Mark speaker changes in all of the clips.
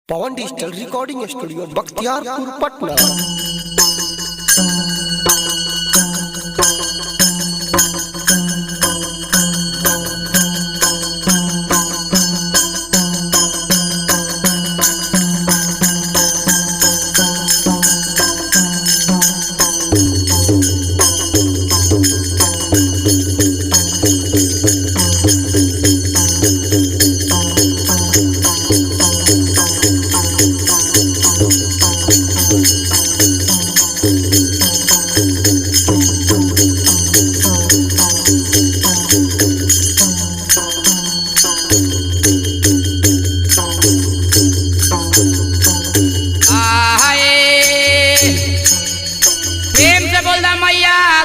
Speaker 1: पवन digital recording studio Bakhtiyarpur Patna.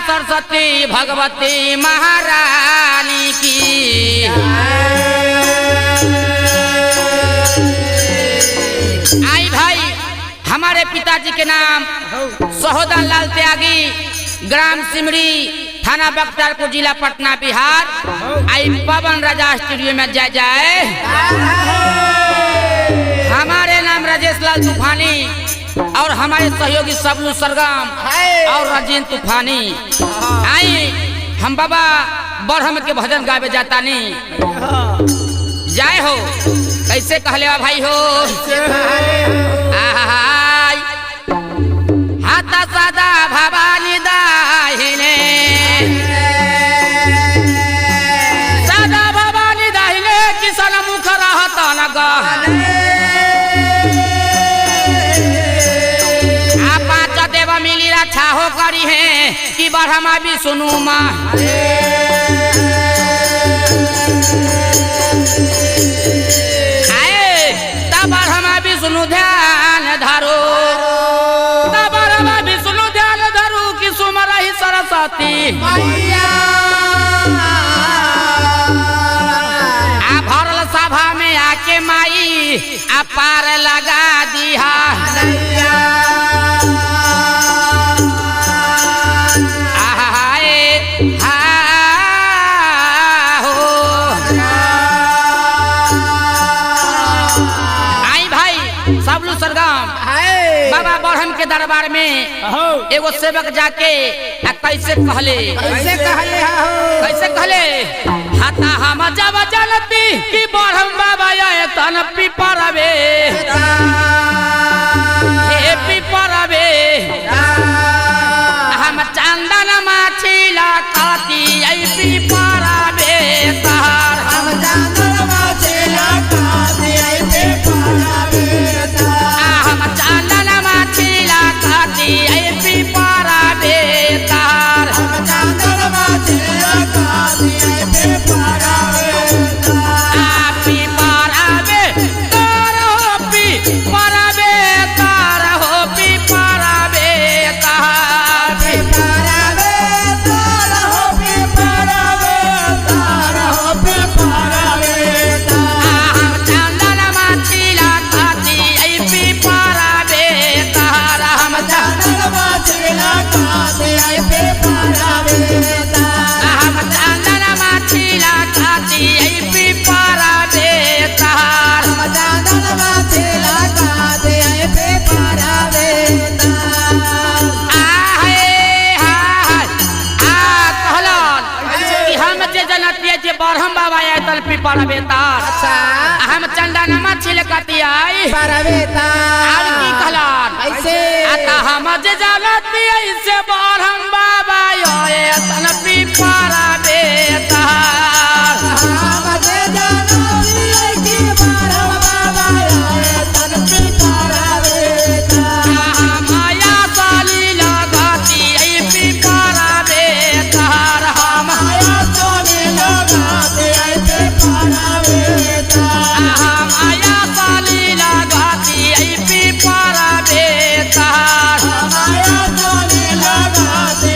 Speaker 2: Saraswati Bhagwati महारानी की आई भाई हमारे पिताजी के नाम सहोदर लाल त्यागी, ग्राम सिमरी, थाना बख्तियारपुर, जिला पटना, बिहार। आई पवन राजा स्टूडियो में जाए। हमारे नाम राजेश लाल तूफानी और हमारे सहयोगी सबलू सरगम और राजेंद्र तूफानी। आई हम बाबा बरहम के भजन गावे जाता नहीं जाए हो। कैसे कहले भाई हो हाथा सादा भवानी दाहिने, सादा भवानी दाहिने, किसान मुख रहता न गहने। मिली रक्षा हो करी है कि बढ़मा भी सुनू माँ। तब बढ़मा भी सुनू ध्यान धरो, तब बढ़मा भी सुनू ध्यान धरो कि सुमर ही सरस्वती आ भरल सभा में आके माई आ पार लगा दिया। सबलू सरगम बाबा बरहम के दरबार में एगो सेवक जाके कैसे कहले हाथा हम जब जनती कि बरहम बाबा आए तन पिपरबे हे पिपरबे हम चंदन माछिला खाती आई पिपरबे तार हम चंदन माछिला खाती आई पिपरबे हम चंदन माछिला खाती आई पिपरबे तार हम चंदन माछिला खाती आई पिपरबे बरहम बाबा आए तल पिपरबे तार। अच्छा हम चंदन मछली कती आई परबे तार और की कहलान ऐसे आता हम जे जानती ऐसे बरहम बाबा आए तल पिपरबे तार। हम जे जानती ऐसे बरहम बाबा आए तल पिपरबे तार। माया साली लगाती आई पिपरबे तार। हम माया साली लगाती आई पिपरबे तार। माया साली लगाती आई पिपरबे तार। माया साली लगाती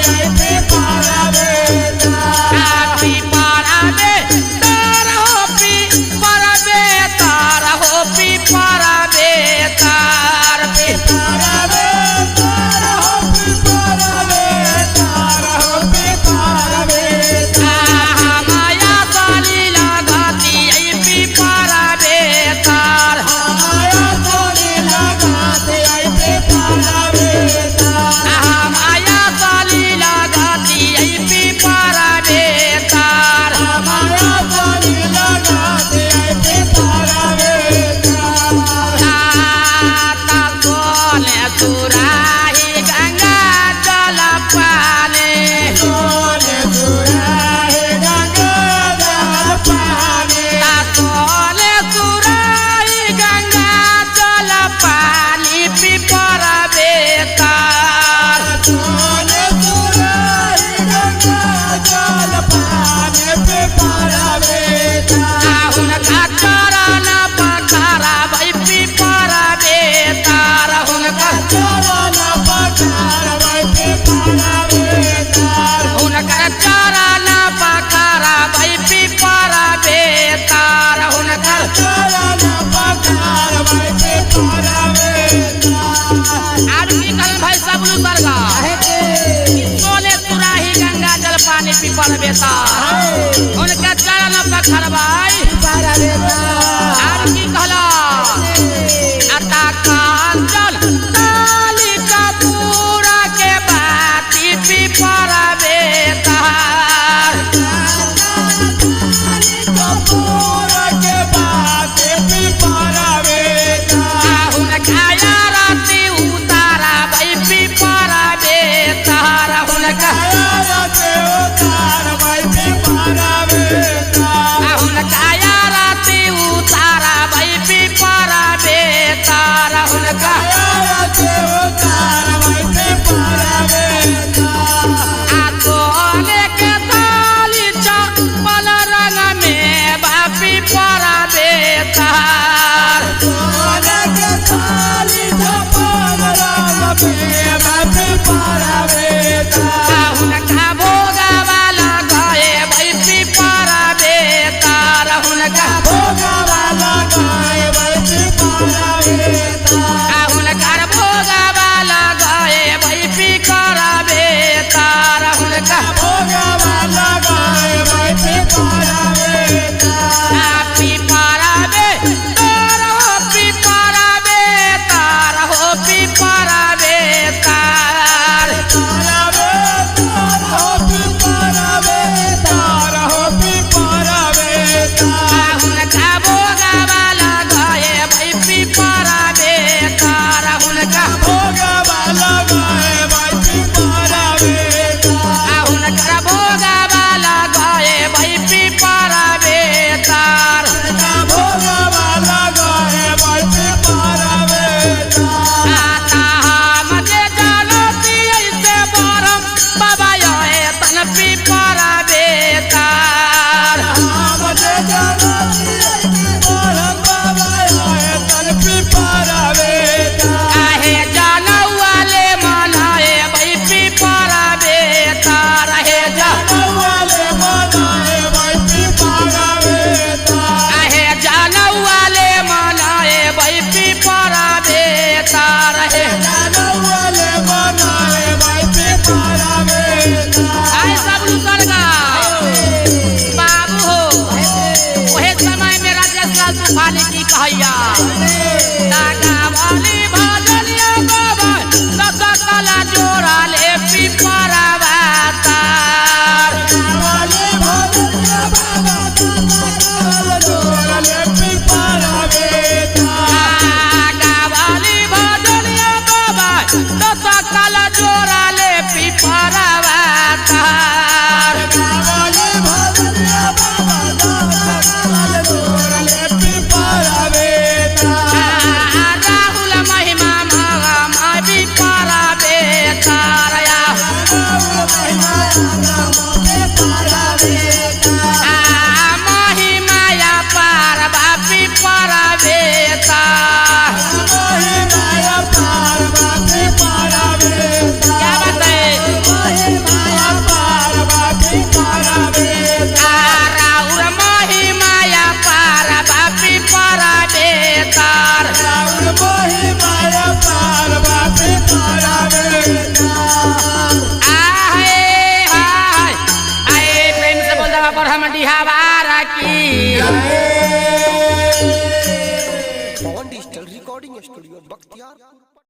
Speaker 1: स्टूडियो बख्तियारपुर।